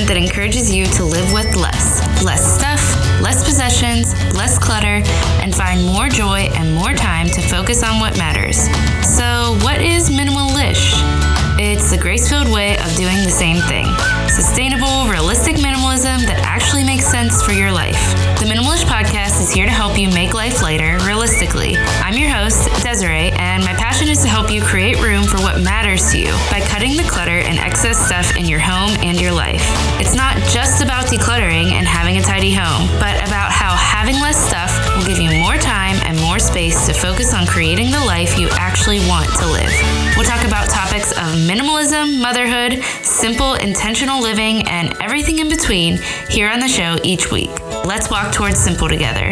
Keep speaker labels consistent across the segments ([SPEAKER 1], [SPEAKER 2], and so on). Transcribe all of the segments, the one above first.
[SPEAKER 1] that encourages you to live with less. Less stuff, less possessions, less clutter, and find more joy and more time to focus on what matters. So, what is Minimalish? It's the grace-filled way of doing the same thing. Sustainable, realistic minimalism that actually makes sense for your life. The Minimalish podcast is here to help you make life lighter, realistically. I'm your host, Desiree, and my passion is to help you create room for what matters to you by cutting the clutter and excess stuff in your home and your life. It's not just about decluttering and having a tidy home, but about how having less stuff will give you more time and more space to focus on creating the life you actually want to live. We'll talk about topics of minimalism, motherhood, simple, intentional living, and everything in between here on the show each week. Let's walk towards simple together.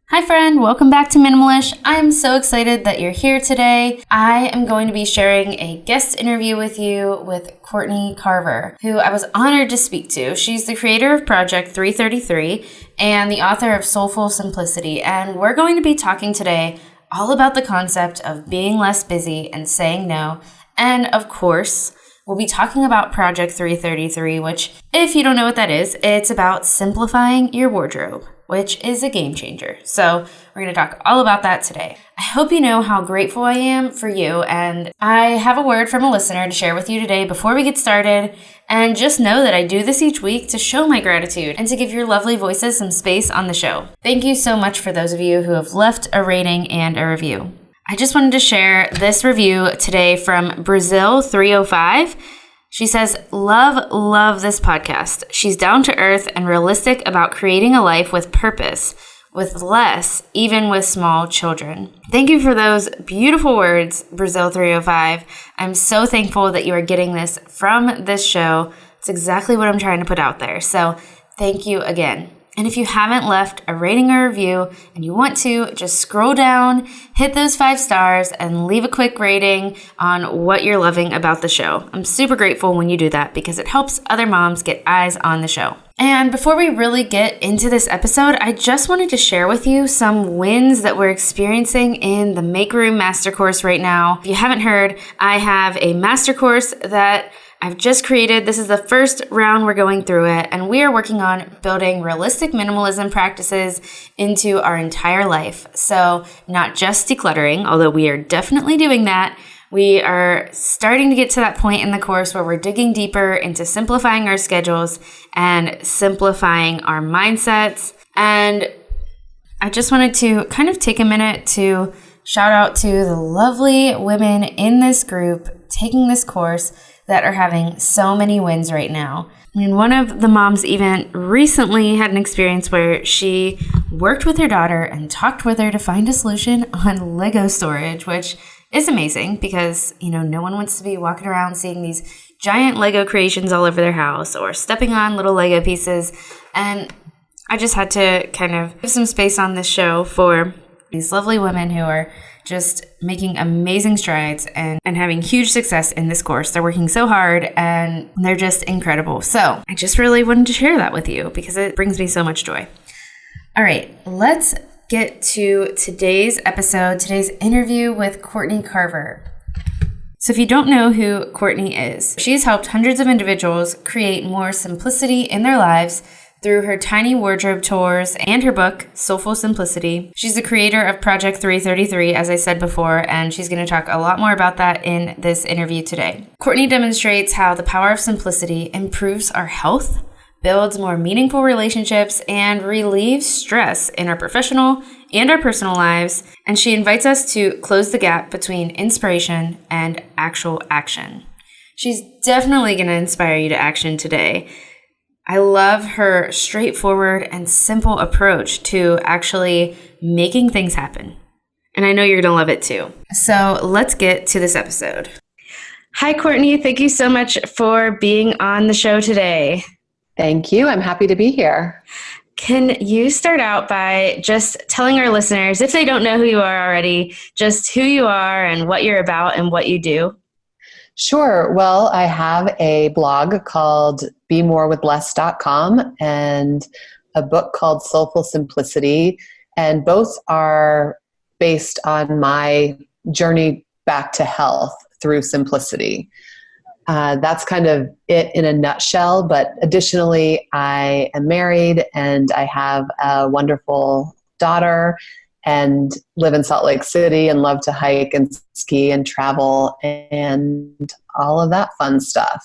[SPEAKER 1] Hi friend, welcome back to Minimalish. I am so excited that you're here today. I am going to be sharing a guest interview with you with Courtney Carver, who I was honored to speak to. She's the creator of Project 333 and the author of Soulful Simplicity, and we're going to be talking today all about the concept of being less busy and saying no, and of course, we'll be talking about Project 333, which, if you don't know what that is, it's about simplifying your wardrobe, which is a game changer. So we're going to talk all about that today. I hope you know how grateful I am for you, and I have a word from a listener to share with you today before we get started. And just know that I do this each week to show my gratitude and to give your lovely voices some space on the show. Thank you so much for those of you who have left a rating and a review. I just wanted to share this review today from Brazil 305. She says, love this podcast. She's down to earth and realistic about creating a life with purpose, with less, even with small children. Thank you for those beautiful words, Brazil 305. I'm so thankful that you are getting this from this show. It's exactly what I'm trying to put out there. So thank you again. And if you haven't left a rating or review and you want to, just scroll down, hit those 5 stars, and leave a quick rating on what you're loving about the show. I'm super grateful when you do that because it helps other moms get eyes on the show. And before we really get into this episode, I just wanted to share with you some wins that we're experiencing in the Make Room Master Course right now. If you haven't heard, I have a master course that I've just created. This is the first round we're going through it, and we are working on building realistic minimalism practices into our entire life. So not just decluttering, although we are definitely doing that. We are starting to get to that point in the course where we're digging deeper into simplifying our schedules and simplifying our mindsets. And I just wanted to kind of take a minute to shout out to the lovely women in this group taking this course that are having so many wins right now. I mean, one of the moms even recently had an experience where she worked with her daughter and talked with her to find a solution on Lego storage, which is amazing because, no one wants to be walking around seeing these giant Lego creations all over their house or stepping on little Lego pieces. And I just had to kind of give some space on this show for these lovely women who are just making amazing strides and having huge success in this course. They're working so hard and they're just incredible. So I just really wanted to share that with you because it brings me so much joy. All right, let's get to today's episode, today's interview with Courtney Carver. So if you don't know who Courtney is, she's helped hundreds of individuals create more simplicity in their lives through her tiny wardrobe tours and her book, Soulful Simplicity. She's the creator of Project 333, as I said before, and she's going to talk a lot more about that in this interview today. Courtney demonstrates how the power of simplicity improves our health, builds more meaningful relationships, and relieves stress in our professional and our personal lives, and she invites us to close the gap between inspiration and actual action. She's definitely going to inspire you to action today. I love her straightforward and simple approach to actually making things happen. And I know you're going to love it too. So let's get to this episode. Hi, Courtney. Thank you so much for being on the show today.
[SPEAKER 2] Thank you. I'm happy to be here.
[SPEAKER 1] Can you start out by just telling our listeners, if they don't know who you are already, just who you are and what you're about and what you do?
[SPEAKER 2] Sure. Well, I have a blog called BeMoreWithLess.com and a book called Soulful Simplicity, and both are based on my journey back to health through simplicity. That's kind of it in a nutshell. But additionally, I am married and I have a wonderful daughter and live in Salt Lake City and love to hike and ski and travel and all of that fun stuff.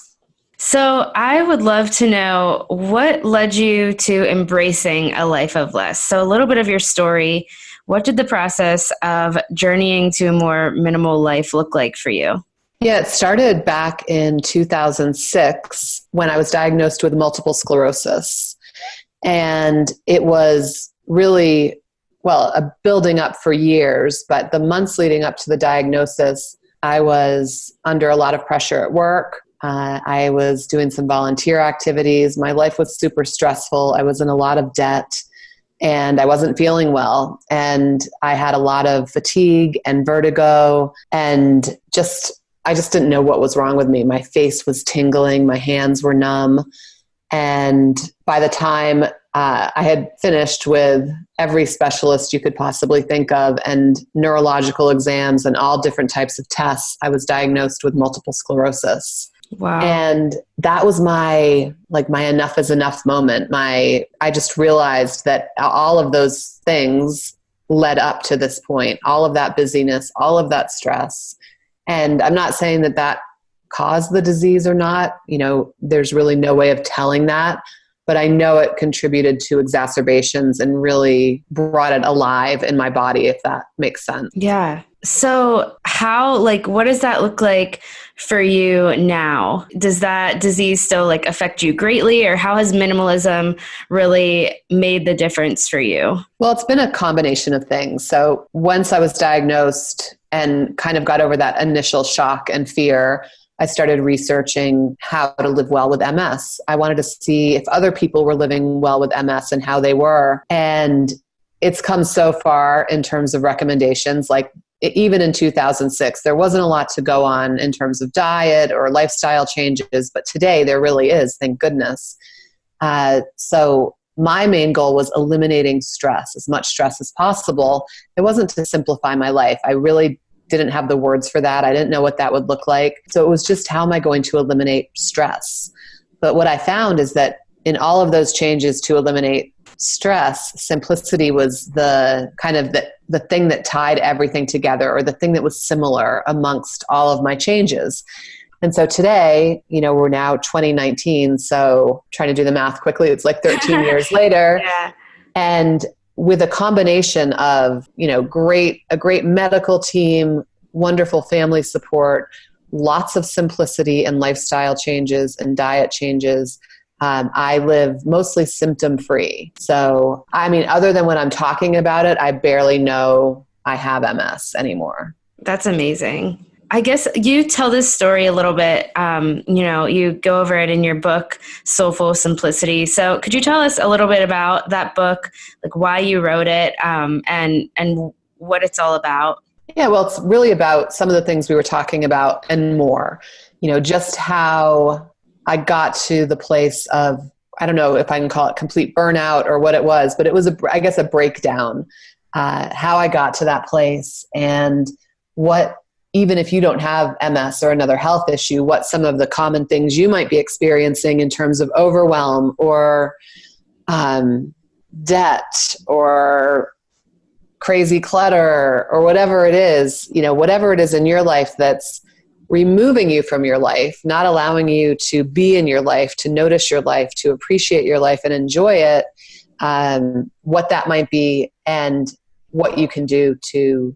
[SPEAKER 1] So I would love to know what led you to embracing a life of less. So a little bit of your story. What did the process of journeying to a more minimal life look like for you?
[SPEAKER 2] Yeah, it started back in 2006 when I was diagnosed with multiple sclerosis. And it was really, a building up for years, but the months leading up to the diagnosis, I was under a lot of pressure at work. I was doing some volunteer activities. My life was super stressful. I was in a lot of debt and I wasn't feeling well. And I had a lot of fatigue and vertigo and I just didn't know what was wrong with me. My face was tingling. My hands were numb. And by the time I had finished with every specialist you could possibly think of and neurological exams and all different types of tests, I was diagnosed with multiple sclerosis.
[SPEAKER 1] Wow.
[SPEAKER 2] And that was my enough is enough moment. I just realized that all of those things led up to this point, all of that busyness, all of that stress. And I'm not saying that caused the disease or not. There's really no way of telling that. But I know it contributed to exacerbations and really brought it alive in my body, if that makes sense.
[SPEAKER 1] Yeah. So what does that look like for you now? Does that disease still affect you greatly, or how has minimalism really made the difference for you?
[SPEAKER 2] Well, it's been a combination of things. So once I was diagnosed and kind of got over that initial shock and fear, I started researching how to live well with MS. I wanted to see if other people were living well with MS and how they were. And it's come so far in terms of recommendations. Even in 2006, there wasn't a lot to go on in terms of diet or lifestyle changes, but today there really is, thank goodness. So my main goal was eliminating stress, as much stress as possible. It wasn't to simplify my life. I really didn't have the words for that. I didn't know what that would look like. So it was just, how am I going to eliminate stress? But what I found is that in all of those changes to eliminate stress, simplicity was the kind of the thing that tied everything together, or the thing that was similar amongst all of my changes. And so today, we're now 2019. So trying to do the math quickly, it's 13 years later.
[SPEAKER 1] Yeah.
[SPEAKER 2] And with a combination of, a great medical team, wonderful family support, lots of simplicity and lifestyle changes and diet changes, I live mostly symptom-free. So, other than when I'm talking about it, I barely know I have MS anymore.
[SPEAKER 1] That's amazing. I guess you tell this story a little bit, you go over it in your book, Soulful Simplicity. So could you tell us a little bit about that book, why you wrote it, and what it's all about?
[SPEAKER 2] Yeah, well, it's really about some of the things we were talking about and more, just how I got to the place of, I don't know if I can call it complete burnout or what it was, but it was a breakdown, how I got to that place, and what, even if you don't have MS or another health issue, what some of the common things you might be experiencing in terms of overwhelm or debt or crazy clutter or whatever it is, whatever it is in your life that's removing you from your life, not allowing you to be in your life, to notice your life, to appreciate your life and enjoy it, what that might be and what you can do to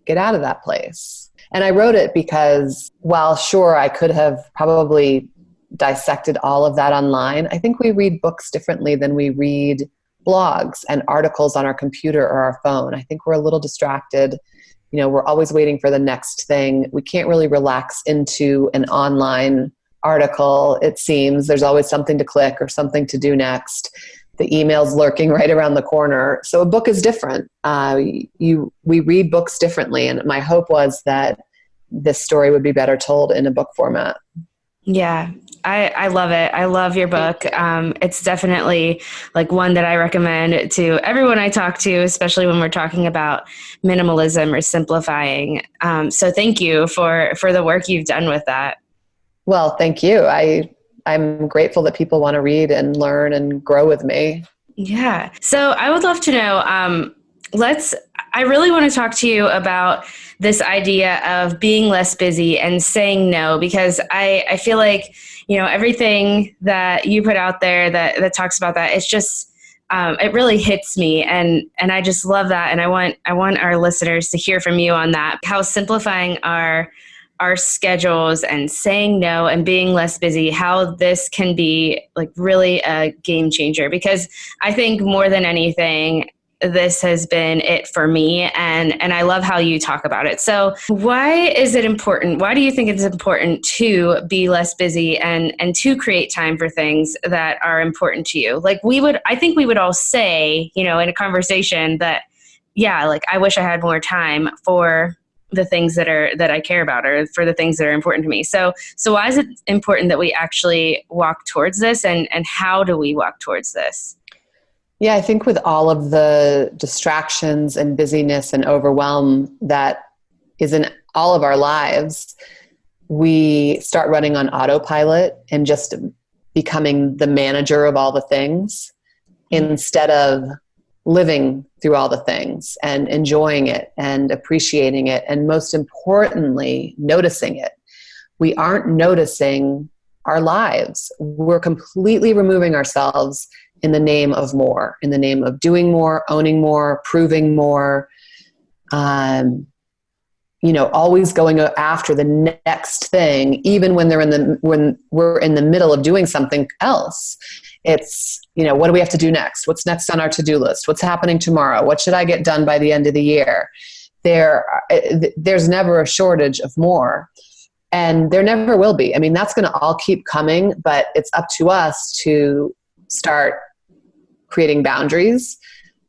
[SPEAKER 2] get out of that place. And I wrote it because while sure, I could have probably dissected all of that online, I think we read books differently than we read blogs and articles on our computer or our phone. I think we're a little distracted. We're always waiting for the next thing. We can't really relax into an online article, it seems. There's always something to click or something to do next. The email's lurking right around the corner. So a book is different. We read books differently. And my hope was that this story would be better told in a book format.
[SPEAKER 1] Yeah. I love it. I love your book. It's definitely like one that I recommend to everyone I talk to, especially when we're talking about minimalism or simplifying. So thank you for the work you've done with that.
[SPEAKER 2] Well, thank you. I'm grateful that people want to read and learn and grow with me.
[SPEAKER 1] Yeah. So I would love to know, I really want to talk to you about this idea of being less busy and saying no, because I feel like, everything that you put out there that talks about that, it's just, it really hits me. And I just love that. And I want our listeners to hear from you on that, how simplifying our schedules and saying no and being less busy, how this can be like really a game changer. Because I think more than anything, this has been it for me. And I love how you talk about it. So why is it important? Why do you think it's important to be less busy and to create time for things that are important to you? Like I think we would all say, in a conversation that, yeah, like I wish I had more time for the things that I care about or for the things that are important to me. So why is it important that we actually walk towards this, and how do we walk towards this?
[SPEAKER 2] Yeah, I think with all of the distractions and busyness and overwhelm that is in all of our lives, we start running on autopilot and just becoming the manager of all the things instead of living through all the things and enjoying it and appreciating it, and most importantly, noticing it. We aren't noticing our lives. We're completely removing ourselves in the name of more, in the name of doing more, owning more, proving more, always going after the next thing, even when when we're in the middle of doing something else. It's, what do we have to do next? What's next on our to-do list? What's happening tomorrow? What should I get done by the end of the year? There's never a shortage of more. And there never will be. I mean, that's going to all keep coming, but it's up to us to start creating boundaries,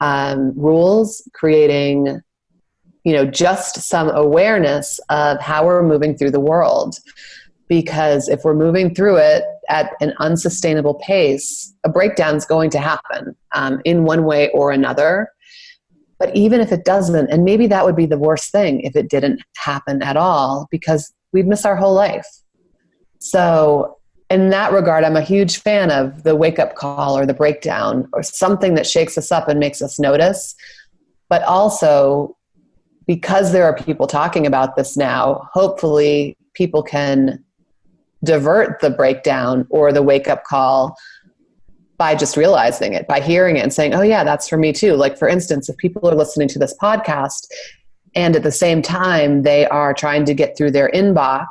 [SPEAKER 2] rules, creating, just some awareness of how we're moving through the world. Because if we're moving through it at an unsustainable pace, a breakdown is going to happen in one way or another. But even if it doesn't, and maybe that would be the worst thing if it didn't happen at all, because we'd miss our whole life. So in that regard, I'm a huge fan of the wake-up call or the breakdown or something that shakes us up and makes us notice. But also, because there are people talking about this now, hopefully people can divert the breakdown or the wake-up call by just realizing it, by hearing it and saying, oh yeah, that's for me too. Like, for instance, if people are listening to this podcast and at the same time they are trying to get through their inbox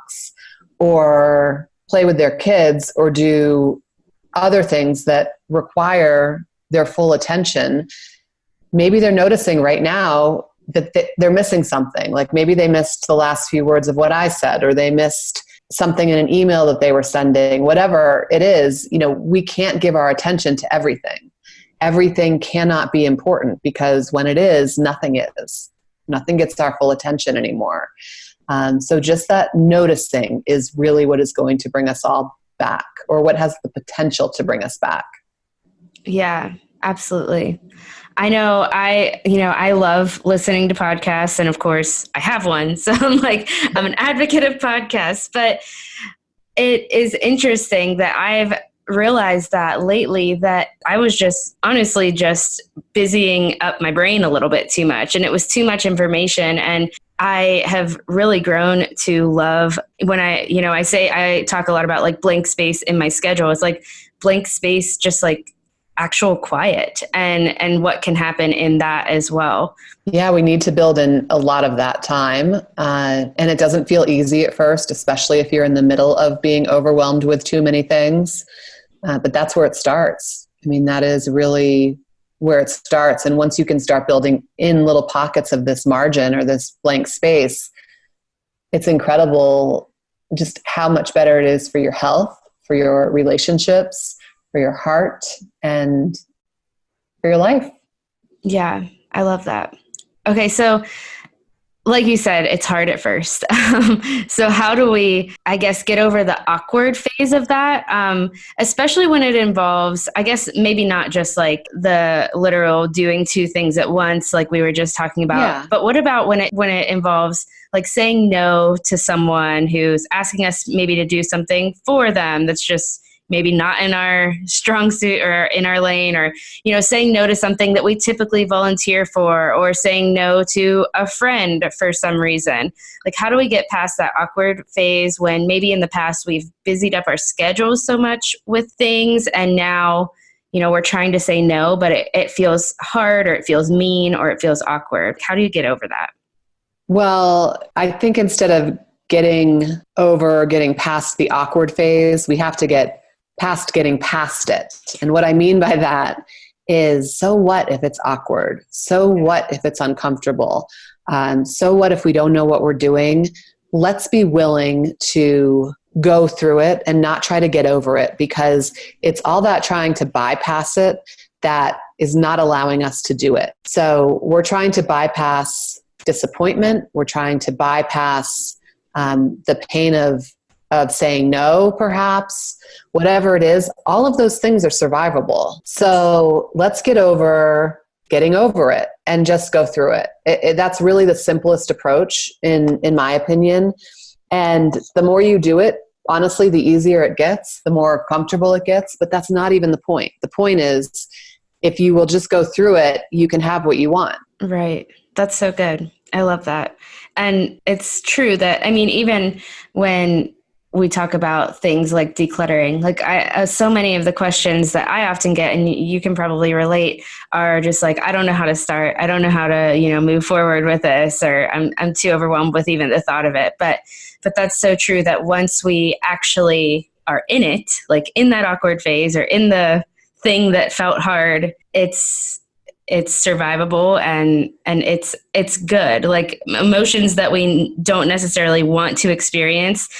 [SPEAKER 2] or play with their kids or do other things that require their full attention, maybe they're noticing right now that they're missing something. Like maybe they missed the last few words of what I said, or they missed something in an email that they were sending, whatever it is. We can't give our attention to everything. Everything cannot be important, because when it is, nothing is. Nothing gets our full attention anymore. So just that noticing is really what is going to bring us all back, or what has the potential to bring us back.
[SPEAKER 1] Yeah, absolutely. I know I love listening to podcasts, and of course I have one. So I'm an advocate of podcasts, but it is interesting that I've realized that lately that I was just honestly just busying up my brain a little bit too much, and it was too much information. And I have really grown to love when I talk a lot about like blank space in my schedule. It's like blank space, just like actual quiet and what can happen in that as well.
[SPEAKER 2] Yeah, we need to build in a lot of that time. And it doesn't feel easy at first, especially if you're in the middle of being overwhelmed with too many things. But that's where it starts. I mean, that is really where it starts. And once you can start building in little pockets of this margin or this blank space, it's incredible just how much better it is for your health, for your relationships, for your heart, and for your life.
[SPEAKER 1] Yeah, I love that. Okay, so like you said, it's hard at first. So how do we, I guess, get over the awkward phase of that? Especially when it involves, I guess, maybe not just like the literal doing two things at once, like we were just talking about,
[SPEAKER 2] Yeah.
[SPEAKER 1] but what about when it involves like saying no to someone who's asking us maybe to do something for them that's just maybe not in our strong suit or in our lane, or, saying no to something that we typically volunteer for, or saying no to a friend for some reason. Like, how do we get past that awkward phase when maybe in the past we've busied up our schedules so much with things, and now, we're trying to say no, but it feels hard, or it feels mean, or it feels awkward. How do you get over that?
[SPEAKER 2] Well, I think instead of getting past the awkward phase, we have to get past getting past it. And what I mean by that is, so what if it's awkward? So what if it's uncomfortable? So what if we don't know what we're doing? Let's be willing to go through it and not try to get over it, because it's all that trying to bypass it that is not allowing us to do it. So we're trying to bypass disappointment. We're trying to bypass the pain of saying no, perhaps, whatever it is. All of those things are survivable. So let's get over getting over it and just go through it. That's really the simplest approach, in my opinion. And the more you do it, honestly, the easier it gets, the more comfortable it gets. But that's not even the point. The point is, if you will just go through it, you can have what you want.
[SPEAKER 1] Right. That's so good. I love that. And it's true that, even when we talk about things like decluttering, like so many of the questions that I often get, and you can probably relate, are just like, I don't know how to start. I don't know how to, move forward with this, or I'm too overwhelmed with even the thought of it. But that's so true, that once we actually are in it, like in that awkward phase, or in the thing that felt hard, it's survivable, and it's good. Like, emotions that we don't necessarily want to experience,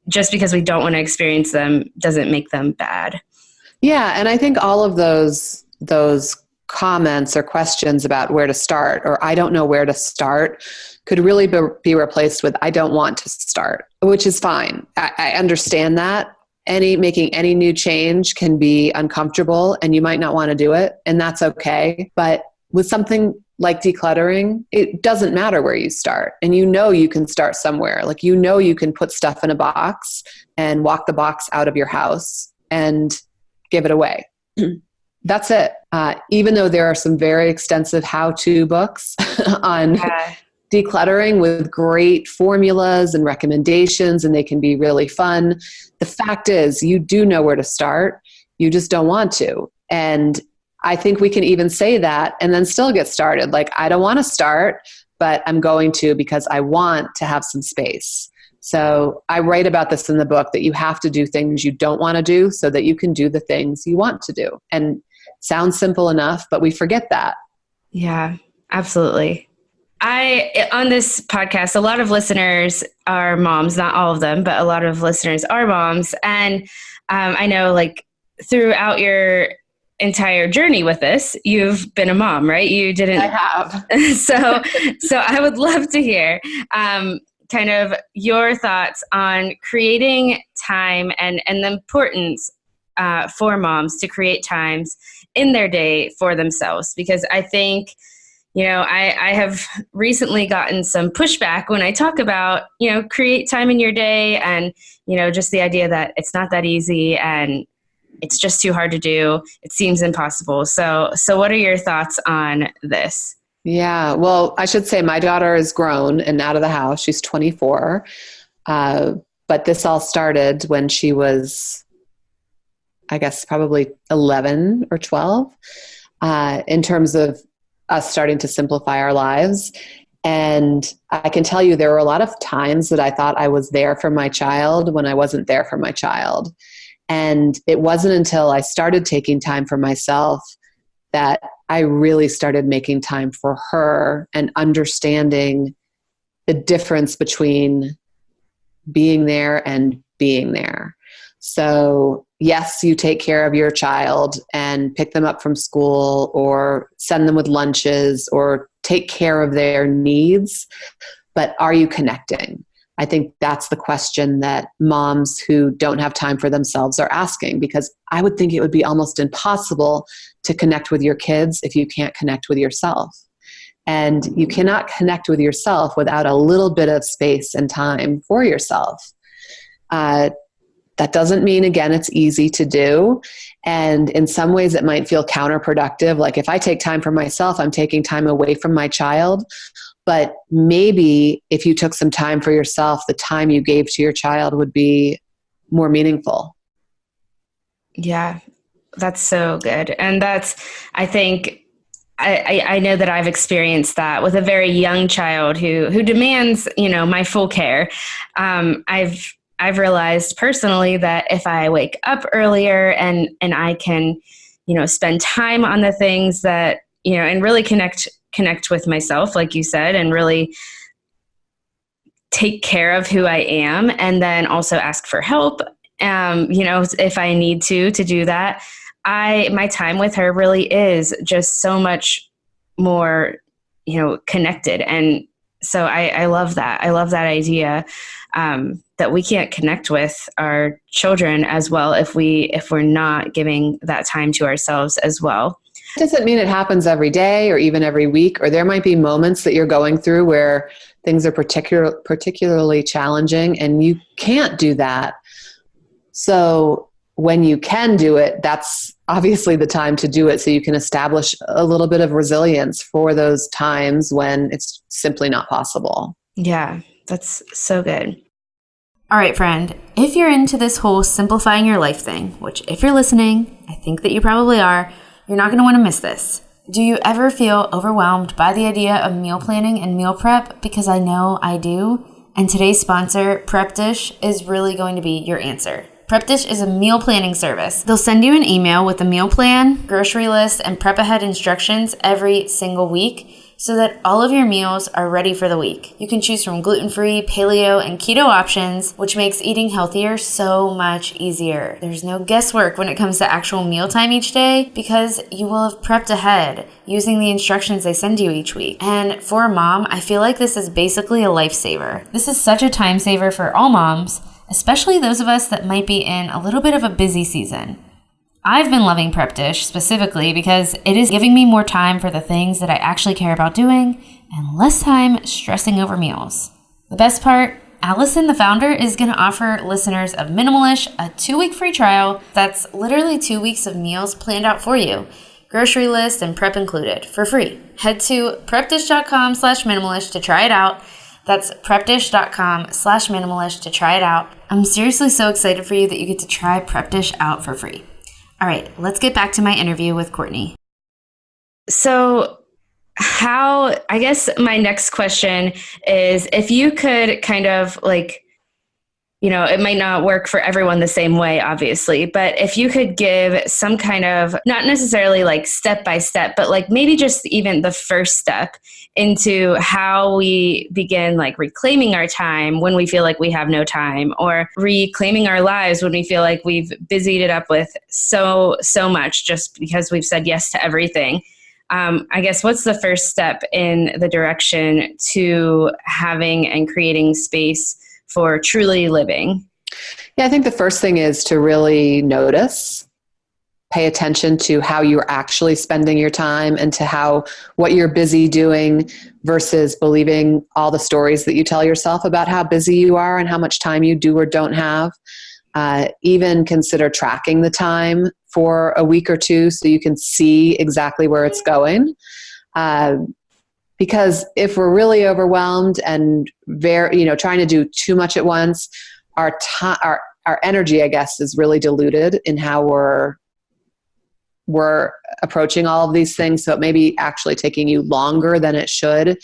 [SPEAKER 1] just because we don't want to experience them doesn't make them bad.
[SPEAKER 2] Yeah. And I think all of those comments or questions about where to start, or I don't know where to start, could really be replaced with I don't want to start, which is fine. I understand that. Making any new change can be uncomfortable, and you might not want to do it, and that's okay. But with something like decluttering, it doesn't matter where you start. And you can start somewhere. Like, you can put stuff in a box and walk the box out of your house and give it away. That's it. Even though there are some very extensive how-to books on decluttering with great formulas and recommendations, and they can be really fun. The fact is, you do know where to start. You just don't want to. And I think we can even say that and then still get started. Like, I don't want to start, but I'm going to, because I want to have some space. So I write about this in the book, that you have to do things you don't want to do so that you can do the things you want to do. And it sounds simple enough, but we forget that.
[SPEAKER 1] Yeah, absolutely. On this podcast, a lot of listeners are moms, not all of them, but a lot of listeners are moms. And I know, like, throughout your entire journey with this, you've been a mom, right? You didn't.
[SPEAKER 2] I have.
[SPEAKER 1] So I would love to hear kind of your thoughts on creating time, and the importance for moms to create times in their day for themselves. Because I think, I have recently gotten some pushback when I talk about, create time in your day, and, just the idea that it's not that easy, and it's just too hard to do. It seems impossible. So what are your thoughts on this?
[SPEAKER 2] Yeah, well, I should say my daughter is grown and out of the house. She's 24. But this all started when she was, I guess, probably 11 or 12, in terms of us starting to simplify our lives. And I can tell you, there were a lot of times that I thought I was there for my child when I wasn't there for my child. And it wasn't until I started taking time for myself that I really started making time for her and understanding the difference between being there and being there. So yes, you take care of your child and pick them up from school, or send them with lunches, or take care of their needs, but are you connecting? I think that's the question that moms who don't have time for themselves are asking, because I would think it would be almost impossible to connect with your kids if you can't connect with yourself. And you cannot connect with yourself without a little bit of space and time for yourself. That doesn't mean, again, it's easy to do. And in some ways it might feel counterproductive. Like if I take time for myself, I'm taking time away from my child. But maybe if you took some time for yourself, the time you gave to your child would be more meaningful.
[SPEAKER 1] Yeah, that's so good. And I think, I know that I've experienced that with a very young child who demands, my full care. I've realized personally that if I wake up earlier and I can, spend time on the things that, and really connect with myself, like you said, and really take care of who I am, and then also ask for help, if I need to do that. My time with her really is just so much more, connected. And so I love that. I love that idea, that we can't connect with our children as well if we're not giving that time to ourselves as well.
[SPEAKER 2] It doesn't mean it happens every day or even every week, or there might be moments that you're going through where things are particularly challenging and you can't do that. So when you can do it, that's obviously the time to do it, so you can establish a little bit of resilience for those times when it's simply not possible.
[SPEAKER 1] Yeah, that's so good. All right, friend, if you're into this whole simplifying your life thing, which if you're listening, I think that you probably are, you're not going to want to miss this. Do you ever feel overwhelmed by the idea of meal planning and meal prep? Because I know I do. And today's sponsor, Prepdish, is really going to be your answer. Prepdish is a meal planning service. They'll send you an email with a meal plan, grocery list, and prep ahead instructions every single week so that all of your meals are ready for the week. You can choose from gluten-free, paleo, and keto options, which makes eating healthier so much easier. There's no guesswork when it comes to actual mealtime each day because you will have prepped ahead using the instructions they send you each week. And for a mom, I feel like this is basically a lifesaver. This is such a time saver for all moms, especially those of us that might be in a little bit of a busy season. I've been loving Prepdish specifically because it is giving me more time for the things that I actually care about doing and less time stressing over meals. The best part, Allison, the founder, is going to offer listeners of Minimalish a 2-week free trial that's literally 2 weeks of meals planned out for you, grocery list and prep included, for free. Head to prepdish.com/minimalish to try it out. That's prepdish.com/minimalish to try it out. I'm seriously so excited for you that you get to try Prepdish out for free. All right, let's get back to my interview with Courtney. So I guess my next question is, if you could kind of it might not work for everyone the same way, obviously, but if you could give some kind of, not necessarily step by step, but maybe just even the first step into how we begin reclaiming our time when we feel like we have no time, or reclaiming our lives when we feel like we've busied it up with so much just because we've said yes to everything. I guess what's the first step in the direction to having and creating space for truly living?
[SPEAKER 2] Yeah, I think the first thing is to really notice, pay attention to how you're actually spending your time and to what you're busy doing versus believing all the stories that you tell yourself about how busy you are and how much time you do or don't have. Even consider tracking the time for a week or two so you can see exactly where it's going. Because if we're really overwhelmed and trying to do too much at once, our energy, I guess, is really diluted in how we're approaching all of these things. So it may be actually taking you longer than it should,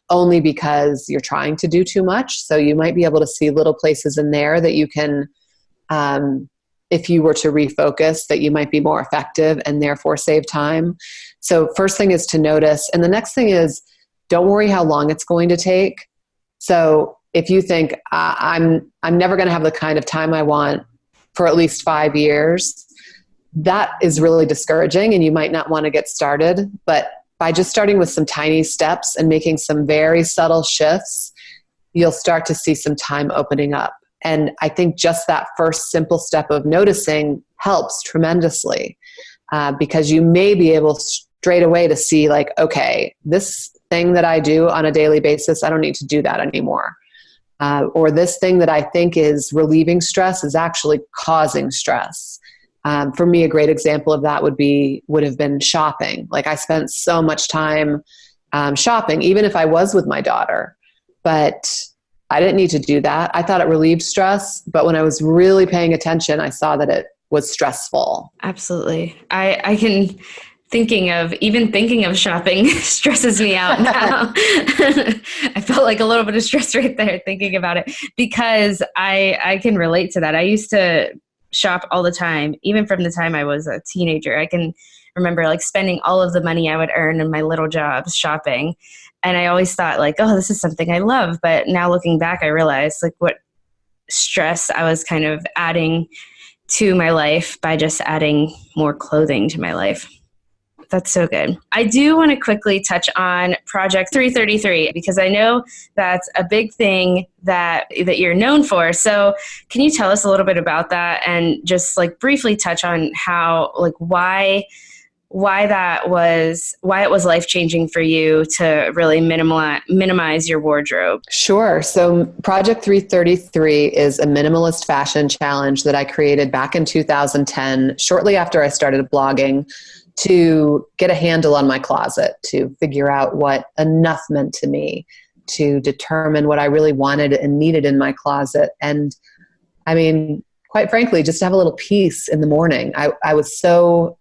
[SPEAKER 2] only because you're trying to do too much. So you might be able to see little places in there that you can, if you were to refocus, that you might be more effective and therefore save time. So first thing is to notice. And the next thing is, don't worry how long it's going to take. So if you think I'm never going to have the kind of time I want for at least 5 years, that is really discouraging and you might not want to get started. But by just starting with some tiny steps and making some very subtle shifts, you'll start to see some time opening up. And I think just that first simple step of noticing helps tremendously, because you may be able straight away to see like, okay, this thing that I do on a daily basis, I don't need to do that anymore. Or this thing that I think is relieving stress is actually causing stress. For me, a great example of that would have been shopping. Like I spent so much time shopping, even if I was with my daughter, but I didn't need to do that. I thought it relieved stress, but when I was really paying attention, I saw that it was stressful.
[SPEAKER 1] Absolutely. I can thinking of shopping stresses me out now. I felt like a little bit of stress right there thinking about it, because I can relate to that. I used to shop all the time, even from the time I was a teenager. I can remember like spending all of the money I would earn in my little jobs shopping. And I always thought like, oh, this is something I love. But now looking back, I realized like what stress I was kind of adding to my life by just adding more clothing to my life. That's so good. I do want to quickly touch on Project 333, because I know that's a big thing that you're known for. So can you tell us a little bit about that and just like briefly touch on how, like why it was life-changing for you to really minimize your wardrobe?
[SPEAKER 2] Sure. So Project 333 is a minimalist fashion challenge that I created back in 2010, shortly after I started blogging, to get a handle on my closet, to figure out what enough meant to me, to determine what I really wanted and needed in my closet. And I mean, quite frankly, just to have a little peace in the morning. I was so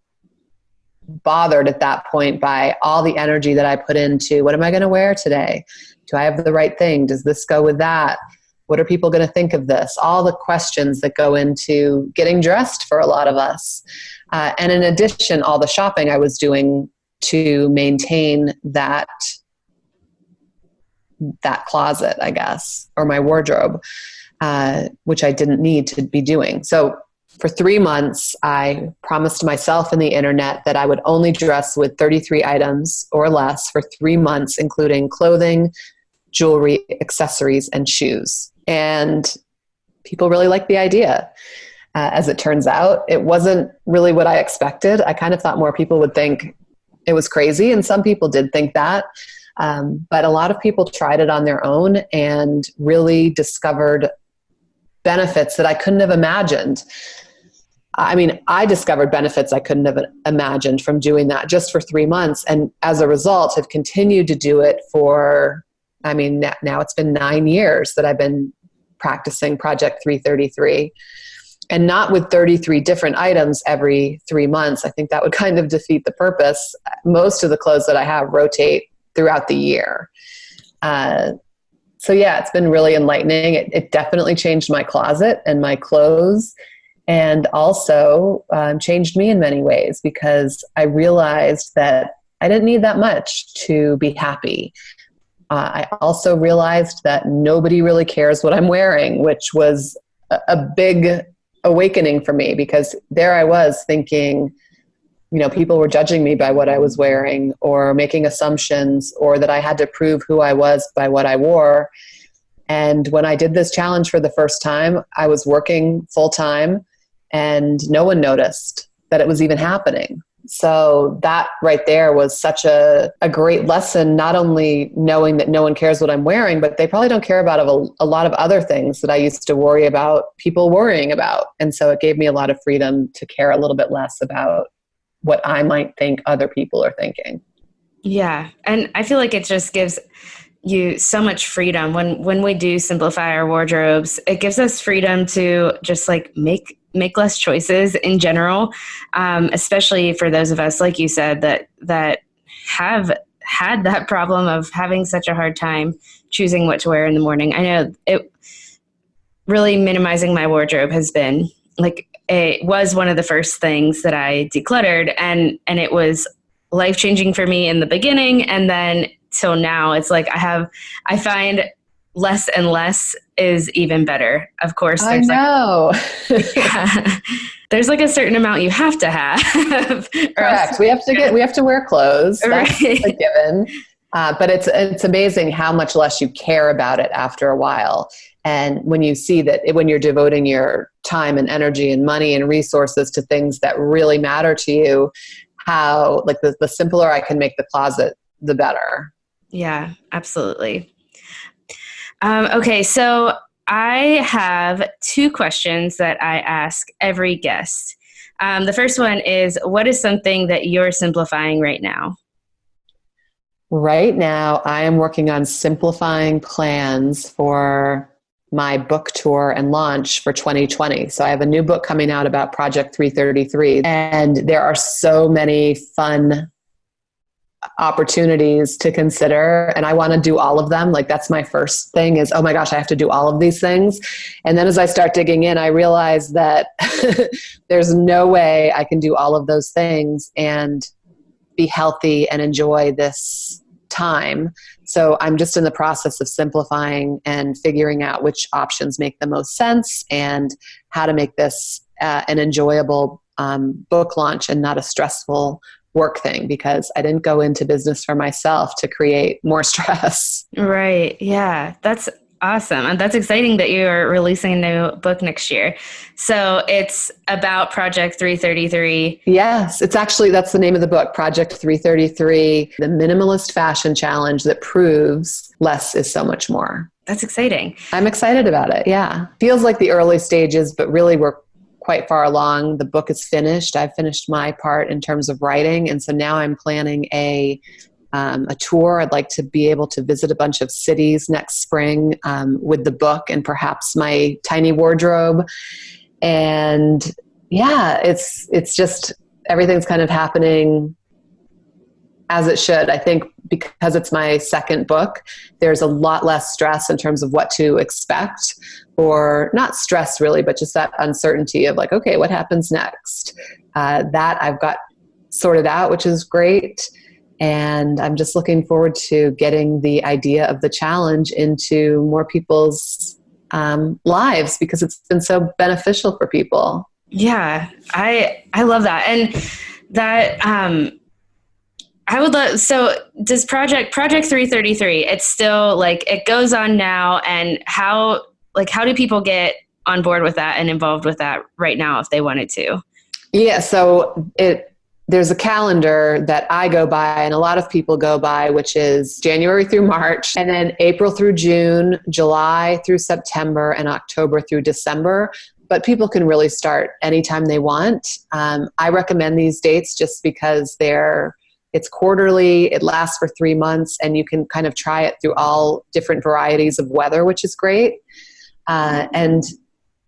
[SPEAKER 2] bothered at that point by all the energy that I put into, what am I going to wear today? Do I have the right thing? Does this go with that? What are people going to think of this? All the questions that go into getting dressed for a lot of us. And in addition, all the shopping I was doing to maintain that closet, I guess, or my wardrobe, which I didn't need to be doing. So for 3 months, I promised myself and the internet that I would only dress with 33 items or less for 3 months, including clothing, jewelry, accessories, and shoes. And people really liked the idea. As it turns out, it wasn't really what I expected. I kind of thought more people would think it was crazy, and some people did think that. But a lot of people tried it on their own and really discovered benefits that I couldn't have imagined. I mean, I discovered benefits I couldn't have imagined from doing that just for 3 months. And as a result, have continued to do it for, I mean, now it's been 9 years that I've been practicing Project 333. And not with 33 different items every 3 months. I think that would kind of defeat the purpose. Most of the clothes that I have rotate throughout the year. So yeah, it's been really enlightening. It definitely changed my closet and my clothes, and also changed me in many ways, because I realized that I didn't need that much to be happy. I also realized that nobody really cares what I'm wearing, which was a big awakening for me, because there I was thinking, you know, people were judging me by what I was wearing, or making assumptions, or that I had to prove who I was by what I wore. And when I did this challenge for the first time, I was working full time and no one noticed that it was even happening. So that right there was such a great lesson, not only knowing that no one cares what I'm wearing, but they probably don't care about a lot of other things that I used to worry about people worrying about. And so it gave me a lot of freedom to care a little bit less about what I might think other people are thinking. Yeah.
[SPEAKER 1] And I feel like it just gives you so much freedom when we do simplify our wardrobes. It gives us freedom to just like make less choices in general, especially for those of us, like you said, that have had that problem of having such a hard time choosing what to wear in the morning. I know it really minimizing my wardrobe has been like, it was one of the first things that I decluttered, and it was life-changing for me in the beginning. And then till now, it's like I find less and less is even better. Of course,
[SPEAKER 2] I
[SPEAKER 1] there's
[SPEAKER 2] know.
[SPEAKER 1] yeah, there's like a certain amount you have to have.
[SPEAKER 2] Correct. We have to wear clothes. That's
[SPEAKER 1] Right.
[SPEAKER 2] a given. But it's amazing how much less you care about it after a while. And when you see that, when you're devoting your time and energy and money and resources to things that really matter to you, how like the simpler I can make the closet, the better.
[SPEAKER 1] Yeah, absolutely. Okay, so I have 2 questions that I ask every guest. The first one is, what is something that you're simplifying right now?
[SPEAKER 2] Right now, I am working on simplifying plans for my book tour and launch for 2020. So I have a new book coming out about Project 333, and there are so many fun opportunities to consider, and I want to do all of them. Like that's my first thing is, oh my gosh, I have to do all of these things. And then as I start digging in, I realize that there's no way I can do all of those things and be healthy and enjoy this time. So I'm just in the process of simplifying and figuring out which options make the most sense and how to make this an enjoyable book launch and not a stressful work thing, because I didn't go into business for myself to create more stress.
[SPEAKER 1] Right. Yeah. That's awesome. And that's exciting that you're releasing a new book next year. So it's about Project 333.
[SPEAKER 2] Yes, that's the name of the book, Project 333, the minimalist fashion challenge that proves less is so much more.
[SPEAKER 1] That's exciting.
[SPEAKER 2] I'm excited about it. Yeah. Feels like the early stages, but really we're quite far along. The book is finished. I've finished my part in terms of writing. And so now I'm planning a tour. I'd like to be able to visit a bunch of cities next spring with the book and perhaps my tiny wardrobe. And yeah, it's just everything's kind of happening as it should. I think because it's my second book, there's a lot less stress in terms of what to expect, or not stress really, but just that uncertainty of like, okay, what happens next? That I've got sorted out, which is great. And I'm just looking forward to getting the idea of the challenge into more people's lives, because it's been so beneficial for people.
[SPEAKER 1] Yeah, I love that. And that I would love, so does Project 333, it's still like, it goes on now, and how do people get on board with that and involved with that right now if they wanted to?
[SPEAKER 2] Yeah, so there's a calendar that I go by and a lot of people go by, which is January through March, and then April through June, July through September, and October through December. But people can really start anytime they want. I recommend these dates just because it's quarterly, it lasts for 3 months, and you can kind of try it through all different varieties of weather, which is great. And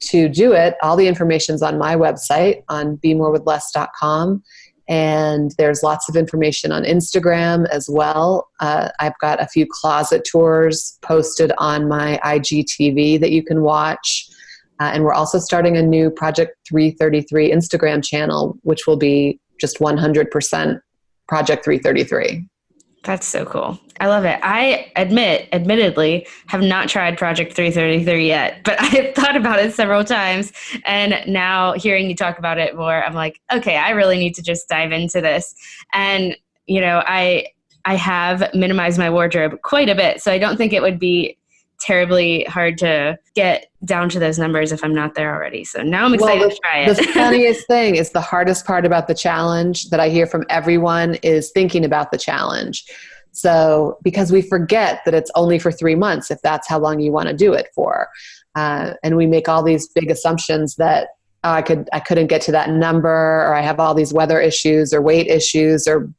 [SPEAKER 2] to do it, all the information's on my website on bemorewithless.com. And there's lots of information on Instagram as well. I've got a few closet tours posted on my IGTV that you can watch. And we're also starting a new Project 333 Instagram channel, which will be just 100% Project 333.
[SPEAKER 1] That's so cool. I love it. I admittedly, have not tried Project 333 yet, but I've thought about it several times. And now hearing you talk about it more, I'm like, okay, I really need to just dive into this. And, I have minimized my wardrobe quite a bit, so I don't think it would be terribly hard to get down to those numbers if I'm not there already. So now I'm excited to try it.
[SPEAKER 2] The funniest thing is the hardest part about the challenge that I hear from everyone is thinking about the challenge. So because we forget that it's only for 3 months, if that's how long you want to do it for. And we make all these big assumptions that I couldn't get to that number, or I have all these weather issues or weight issues or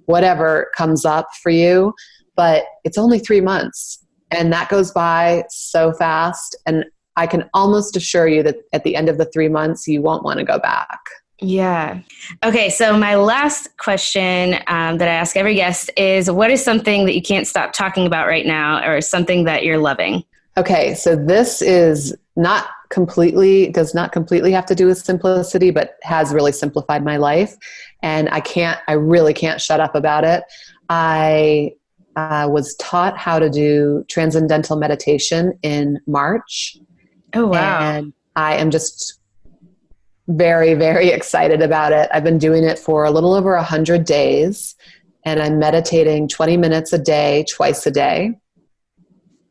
[SPEAKER 2] whatever comes up for you. But it's only 3 months. And that goes by so fast. And I can almost assure you that at the end of the 3 months, you won't want to go back.
[SPEAKER 1] Yeah. Okay. So my last question that I ask every guest is, what is something that you can't stop talking about right now, or something that you're loving?
[SPEAKER 2] Okay. So this is does not completely have to do with simplicity, but has really simplified my life. And I really can't shut up about it. I was taught how to do transcendental meditation in March.
[SPEAKER 1] Oh, wow.
[SPEAKER 2] And I am just very, very excited about it. I've been doing it for a little over 100 days, and I'm meditating 20 minutes a day, twice a day,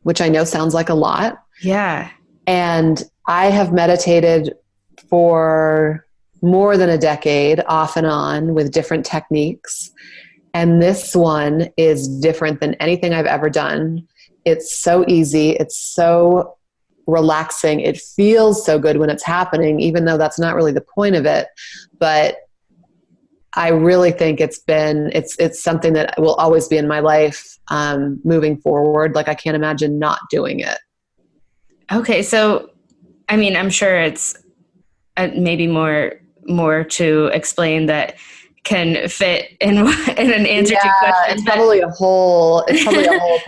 [SPEAKER 2] which I know sounds like a lot.
[SPEAKER 1] Yeah.
[SPEAKER 2] And I have meditated for more than a decade, off and on, with different techniques. And this one is different than anything I've ever done. It's so easy. It's so relaxing. It feels so good when it's happening, even though that's not really the point of it. But I really think it's something that will always be in my life moving forward. Like, I can't imagine not doing it. Okay.
[SPEAKER 1] So, I mean, I'm sure it's maybe more to explain that can fit in an answer to questions.
[SPEAKER 2] It's probably a whole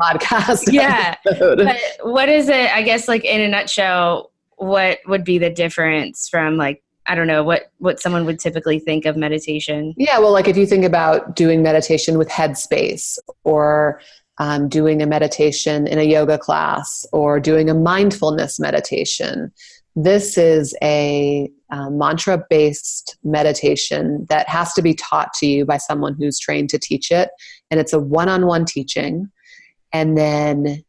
[SPEAKER 2] podcast.
[SPEAKER 1] Yeah. But what is it, I guess, like in a nutshell, what would be the difference from, like, I don't know, what someone would typically think of meditation?
[SPEAKER 2] Yeah. Well, like if you think about doing meditation with Headspace, or doing a meditation in a yoga class, or doing a mindfulness meditation, this is a mantra-based meditation that has to be taught to you by someone who's trained to teach it. And it's a one-on-one teaching. And then,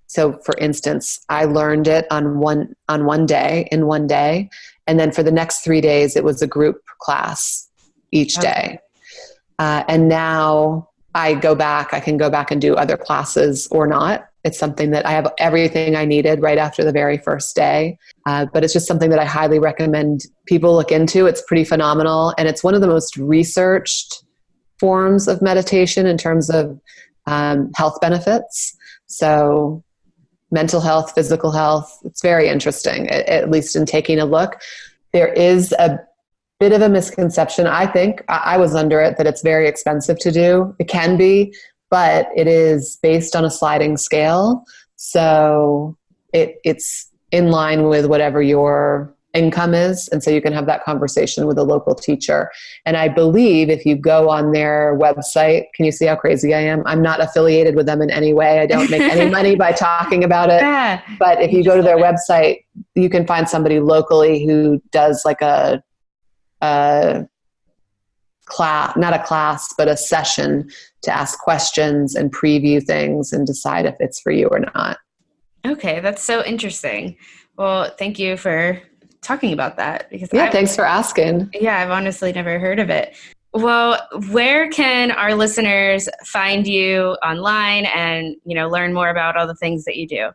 [SPEAKER 2] so for instance, I learned it on one day. And then for the next 3 days, it was a group class each day. And now I can go back and do other classes or not. It's something that I have everything I needed right after the very first day. But it's just something that I highly recommend people look into. It's pretty phenomenal. And it's one of the most researched forms of meditation in terms of health benefits. So mental health, physical health, it's very interesting, at least in taking a look. There is a bit of a misconception, I think, I was under it, that it's very expensive to do. It can be, but it is based on a sliding scale. So it's in line with whatever your income is. And so you can have that conversation with a local teacher. And I believe if you go on their website, can you see how crazy I am? I'm not affiliated with them in any way. I don't make any money by talking about it. Yeah. But if you go to their website, you can find somebody locally who does like a class, not a class, but a session to ask questions and preview things and decide if it's for you or not. Okay, that's so interesting. Well, thank you for talking about that. Because thanks for asking. Yeah, I've honestly never heard of it. Well, where can our listeners find you online and, learn more about all the things that you do?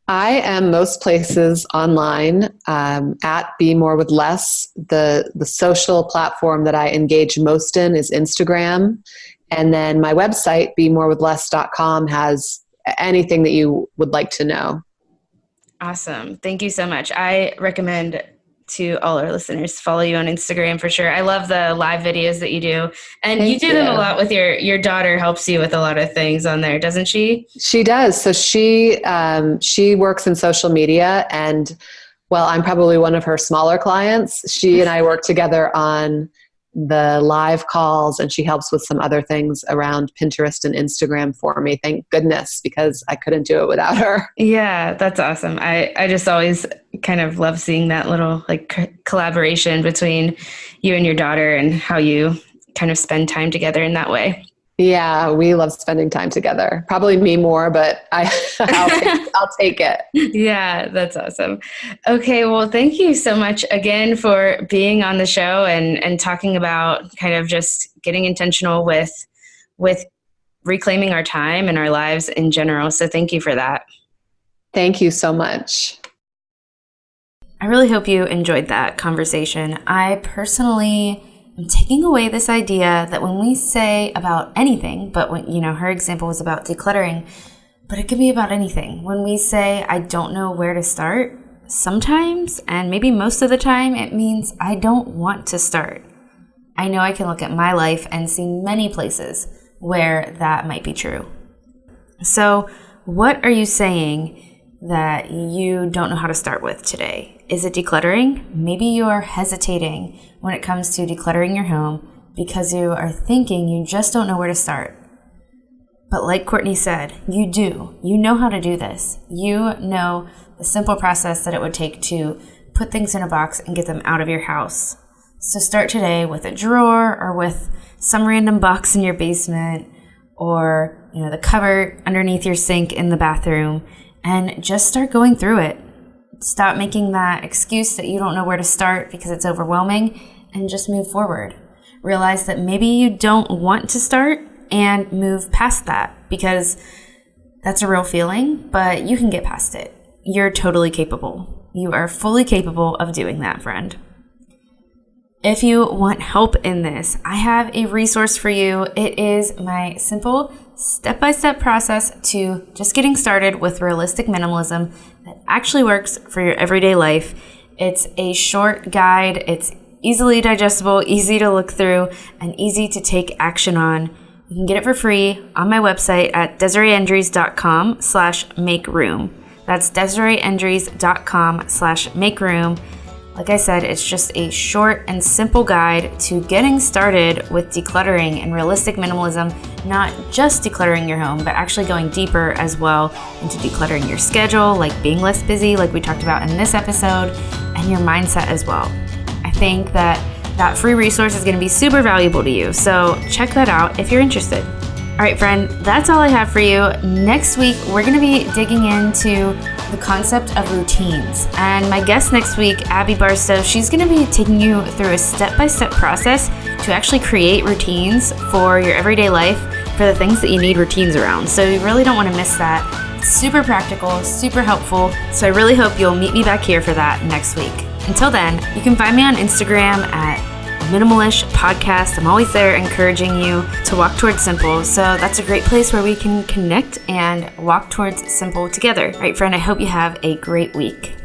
[SPEAKER 2] I am most places online at Be More With Less. The social platform that I engage most in is Instagram. And then my website, BeMoreWithLess.com, has anything that you would like to know. Awesome. Thank you so much. I recommend to all our listeners follow you on Instagram for sure. I love the live videos that you do. And you do them a lot with your daughter, helps you with a lot of things on there, doesn't she? She does. So she works in social media, and I'm probably one of her smaller clients. She and I work together on the live calls, and she helps with some other things around Pinterest and Instagram for me. Thank goodness, because I couldn't do it without her. Yeah, that's awesome. I just always kind of love seeing that little collaboration between you and your daughter and how you kind of spend time together in that way. Yeah, we love spending time together. Probably me more, but I'll take it. Yeah, that's awesome. Okay, well, thank you so much again for being on the show and talking about kind of just getting intentional with reclaiming our time and our lives in general. So thank you for that. Thank you so much. I really hope you enjoyed that conversation. I personally I'm taking away this idea that when we say about anything, but when, her example was about decluttering, but it could be about anything. When we say, I don't know where to start, sometimes, and maybe most of the time, it means I don't want to start. I know I can look at my life and see many places where that might be true. So what are you saying that you don't know how to start with today? Is it decluttering? Maybe you are hesitating when it comes to decluttering your home because you are thinking you just don't know where to start.
[SPEAKER 1] But like Courtney said, you do. You know how to do this. You know the simple process that it would take to put things in a box and get them out of your house. So start today with a drawer or with some random box in your basement or the cupboard underneath your sink in the bathroom, and just start going through it. Stop making that excuse that you don't know where to start because it's overwhelming, and just move forward. Realize that maybe you don't want to start and move past that, because that's a real feeling, but you can get past it. You're totally capable. You are fully capable of doing that, friend. If you want help in this, I have a resource for you. It is my simple step-by-step process to just getting started with realistic minimalism that actually works for your everyday life. It's a short guide. It's easily digestible, easy to look through, and easy to take action on. You can get it for free on my website at DesireeEndries.com/make-room. That's DesireeEndries.com/make-room. Like I said, it's just a short and simple guide to getting started with decluttering and realistic minimalism, not just decluttering your home, but actually going deeper as well into decluttering your schedule, like being less busy, like we talked about in this episode, and your mindset as well. I think that free resource is going to be super valuable to you, so check that out if you're interested. All right, friend, that's all I have for you. Next week, we're going to be digging into the concept of routines. And my guest next week, Abby Barstow, she's going to be taking you through a step-by-step process to actually create routines for your everyday life for the things that you need routines around. So you really don't want to miss that. It's super practical, super helpful. So I really hope you'll meet me back here for that next week. Until then, you can find me on Instagram at Minimalish Podcast. I'm always there encouraging you to walk towards simple. So that's a great place where we can connect and walk towards simple together. All right, friend, I hope you have a great week.